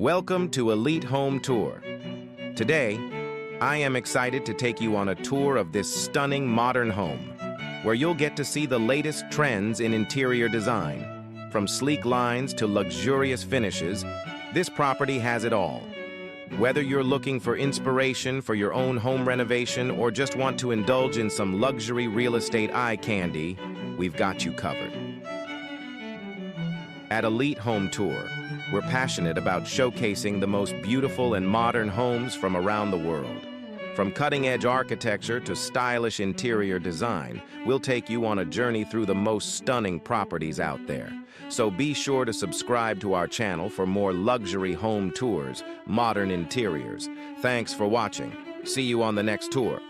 Welcome to Elite Home Tour. Today, I am excited to take you on a tour of this stunning modern home, where you'll get to see the latest trends in interior design. From sleek lines to luxurious finishes, this property has it all. Whether you're looking for inspiration for your own home renovation or just want to indulge in some luxury real estate eye candy, we've got you covered. At Elite Home Tour, we're passionate about showcasing the most beautiful and modern homes from around the world. From cutting-edge architecture to stylish interior design, we'll take you on a journey through the most stunning properties out there. So be sure to subscribe to our channel for more luxury home tours, modern interiors. Thanks for watching. See you on the next tour.